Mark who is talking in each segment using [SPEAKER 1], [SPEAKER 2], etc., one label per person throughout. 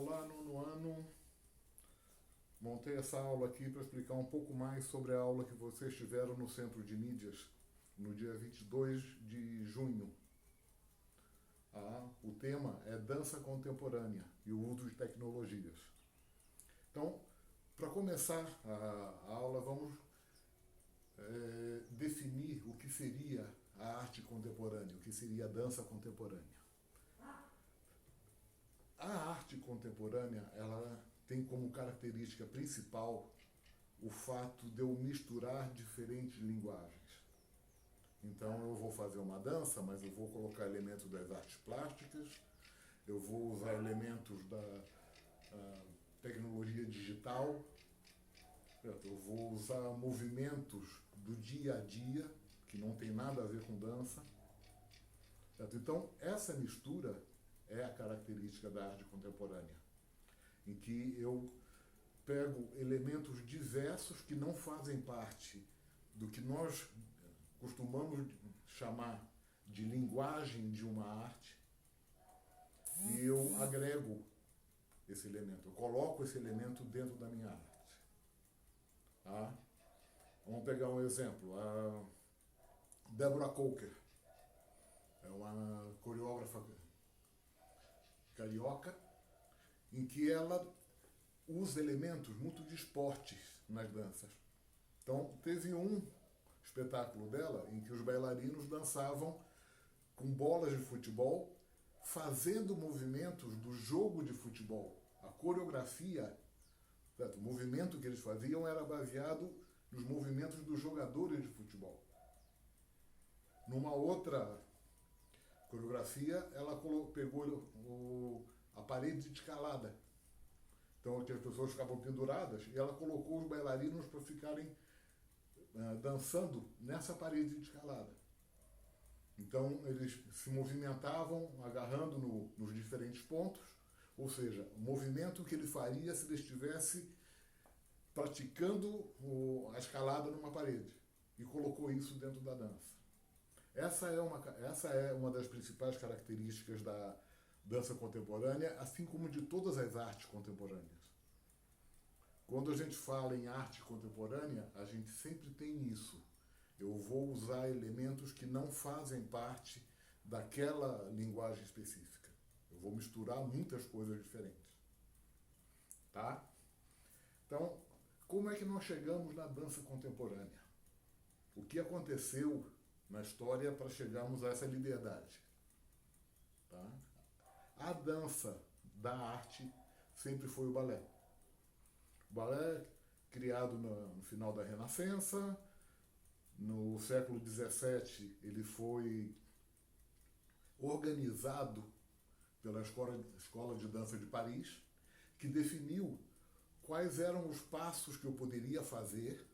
[SPEAKER 1] Olá, nono ano. Montei essa aula aqui para explicar um pouco mais sobre a aula que vocês tiveram no Centro de Mídias no dia 22 de junho. O tema é dança contemporânea e o uso de tecnologias. Então, para começar a aula, vamos definir o que seria a arte contemporânea, o que seria a dança contemporânea. A arte contemporânea, ela tem como característica principal o fato de eu misturar diferentes linguagens. Então eu vou fazer uma dança, mas eu vou colocar elementos das artes plásticas, eu vou usar elementos da tecnologia digital, eu vou usar movimentos do dia a dia, que não tem nada a ver com dança. Então essa mistura é a característica da arte contemporânea, em que eu pego elementos diversos que não fazem parte do que nós costumamos chamar de linguagem de uma arte e eu agrego esse elemento, eu coloco esse elemento dentro da minha arte. Vamos pegar um exemplo. A Deborah Coker é uma coreógrafa carioca, em que ela usa elementos muito de esportes nas danças. Então, teve um espetáculo dela em que os bailarinos dançavam com bolas de futebol, fazendo movimentos do jogo de futebol. A coreografia, o movimento que eles faziam era baseado nos movimentos dos jogadores de futebol. Numa outra coreografia, ela pegou a parede de escalada. Então, que as pessoas ficavam penduradas, e ela colocou os bailarinos para ficarem dançando nessa parede de escalada. Então, eles se movimentavam agarrando nos diferentes pontos, ou seja, o movimento que ele faria se ele estivesse praticando a escalada numa parede. E colocou isso dentro da dança. Essa é uma das principais características da dança contemporânea, assim como de todas as artes contemporâneas. Quando a gente fala em arte contemporânea, a gente sempre tem isso. Eu vou usar elementos que não fazem parte daquela linguagem específica. Eu vou misturar muitas coisas diferentes. Tá? Então, como é que nós chegamos na dança contemporânea? O que aconteceu na história para chegarmos a essa liberdade? Tá? A dança da arte sempre foi o balé. O balé, criado no final da Renascença, no século XVII, ele foi organizado pela Escola de Dança de Paris, que definiu quais eram os passos que eu poderia fazer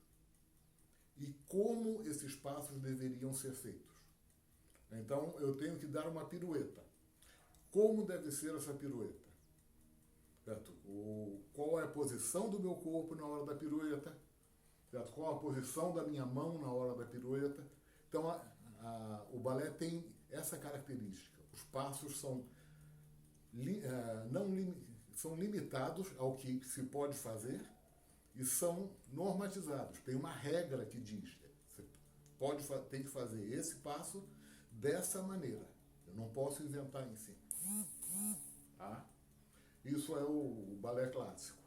[SPEAKER 1] e como esses passos deveriam ser feitos. Então, eu tenho que dar uma pirueta. Como deve ser essa pirueta? Certo? Qual é a posição do meu corpo na hora da pirueta? Certo? Qual a posição da minha mão na hora da pirueta? Então, o balé tem essa característica. Os passos são limitados ao que se pode fazer e são normatizados. Tem uma regra que diz, você tem que fazer esse passo dessa maneira. Eu não posso inventar em cima. Tá? Isso é o balé clássico.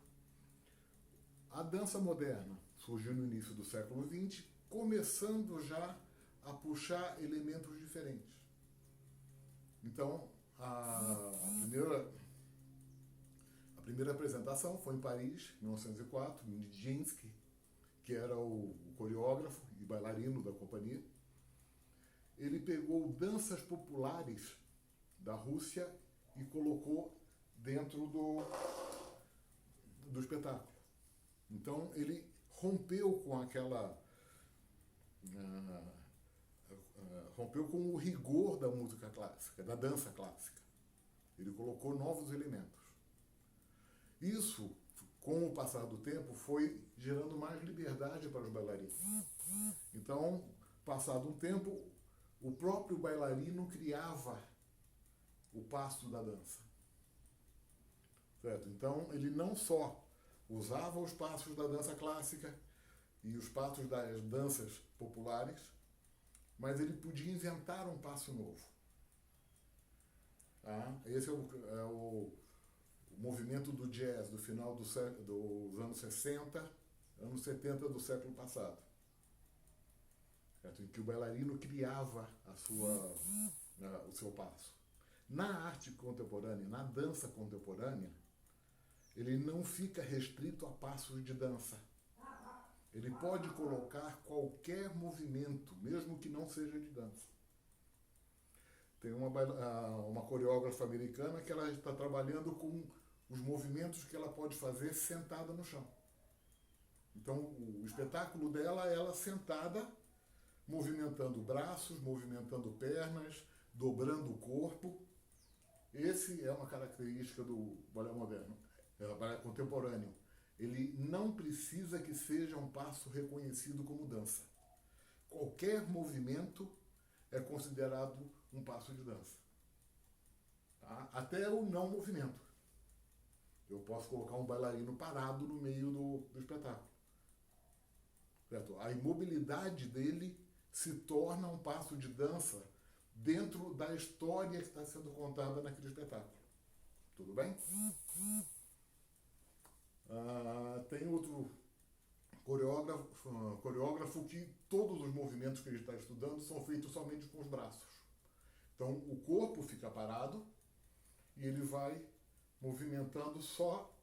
[SPEAKER 1] A dança moderna surgiu no início do século XX, começando já a puxar elementos diferentes. Então, a primeira apresentação foi em Paris, em 1904, Nijinsky, que era o coreógrafo e bailarino da companhia. Ele pegou danças populares da Rússia e colocou dentro do espetáculo. Então ele rompeu com rompeu com o rigor da música clássica, da dança clássica. Ele colocou novos elementos. Isso, com o passar do tempo, foi gerando mais liberdade para os bailarinos. Então, passado um tempo, o próprio bailarino criava o passo da dança. certo? Então, ele não só usava os passos da dança clássica e os passos das danças populares, mas ele podia inventar um passo novo. Tá? Esse é o movimento do jazz do final dos anos 60, anos 70 do século passado, certo? Em que o bailarino criava o seu passo. Na arte contemporânea, na dança contemporânea, ele não fica restrito a passos de dança. Ele pode colocar qualquer movimento, mesmo que não seja de dança. Tem uma coreógrafa americana que ela está trabalhando com os movimentos que ela pode fazer sentada no chão. Então, o espetáculo dela é ela sentada, movimentando braços, movimentando pernas, dobrando o corpo. Esse é uma característica do balé moderno, balé contemporâneo. Ele não precisa que seja um passo reconhecido como dança. Qualquer movimento é considerado um passo de dança. Tá? Até o não movimento. Eu posso colocar um bailarino parado no meio do espetáculo. Certo? A imobilidade dele se torna um passo de dança dentro da história que está sendo contada naquele espetáculo. Tudo bem? Tem outro coreógrafo que todos os movimentos que ele está estudando são feitos somente com os braços. Então, o corpo fica parado e ele vai movimentando só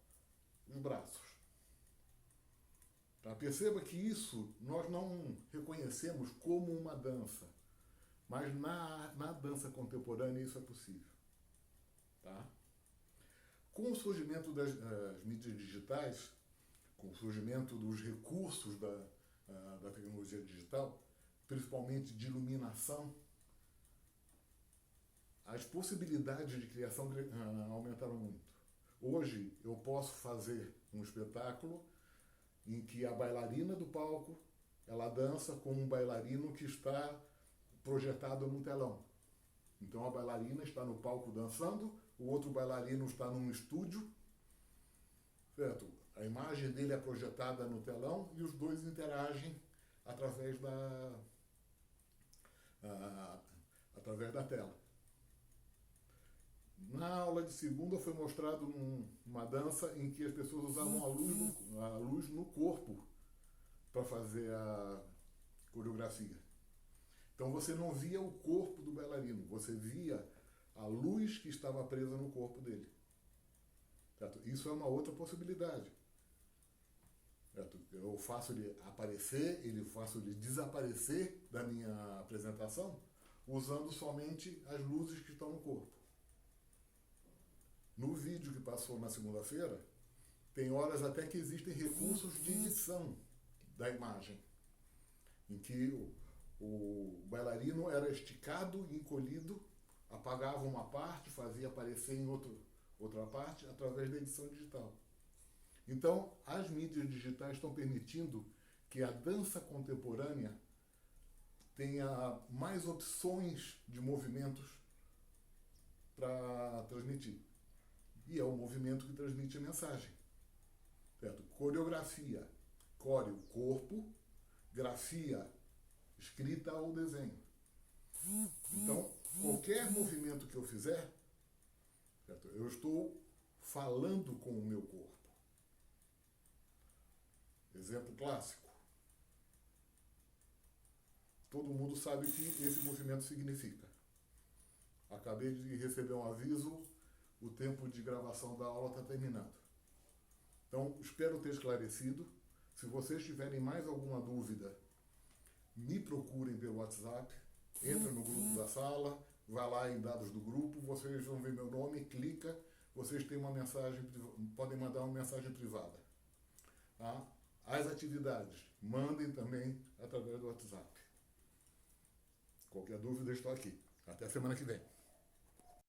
[SPEAKER 1] os braços. Tá? Perceba que isso nós não reconhecemos como uma dança, mas na dança contemporânea isso é possível. Tá? Com o surgimento das mídias digitais, com o surgimento dos recursos da tecnologia digital, principalmente de iluminação, as possibilidades de criação aumentaram muito. Hoje eu posso fazer um espetáculo em que a bailarina do palco ela dança com um bailarino que está projetado num telão. Então a bailarina está no palco dançando, o outro bailarino está num estúdio, certo? A imagem dele é projetada no telão e os dois interagem através da tela. Na aula de segunda foi mostrado uma dança em que as pessoas usavam a luz no corpo para fazer a coreografia. Então você não via o corpo do bailarino, você via a luz que estava presa no corpo dele. Certo? Isso é uma outra possibilidade. Certo? Eu faço ele aparecer, faço ele desaparecer da minha apresentação usando somente as luzes que estão no corpo. No vídeo que passou na segunda-feira, tem horas até que existem recursos de edição da imagem, em que o bailarino era esticado e encolhido, apagava uma parte, fazia aparecer em outra parte, através da edição digital. Então, as mídias digitais estão permitindo que a dança contemporânea tenha mais opções de movimentos para transmitir. E é o movimento que transmite a mensagem. Certo? Coreografia, core, corpo, grafia, escrita ou desenho. Então, qualquer movimento que eu fizer, certo? Eu estou falando com o meu corpo. Exemplo clássico. Todo mundo sabe o que esse movimento significa. Acabei de receber um aviso, o tempo de gravação da aula está terminando. Então, espero ter esclarecido. Se vocês tiverem mais alguma dúvida, me procurem pelo WhatsApp, entra no grupo da sala, vai lá em dados do grupo, vocês vão ver meu nome, clica, vocês têm uma mensagem, podem mandar uma mensagem privada. Tá? As atividades, mandem também através do WhatsApp. Qualquer dúvida, estou aqui. Até semana que vem.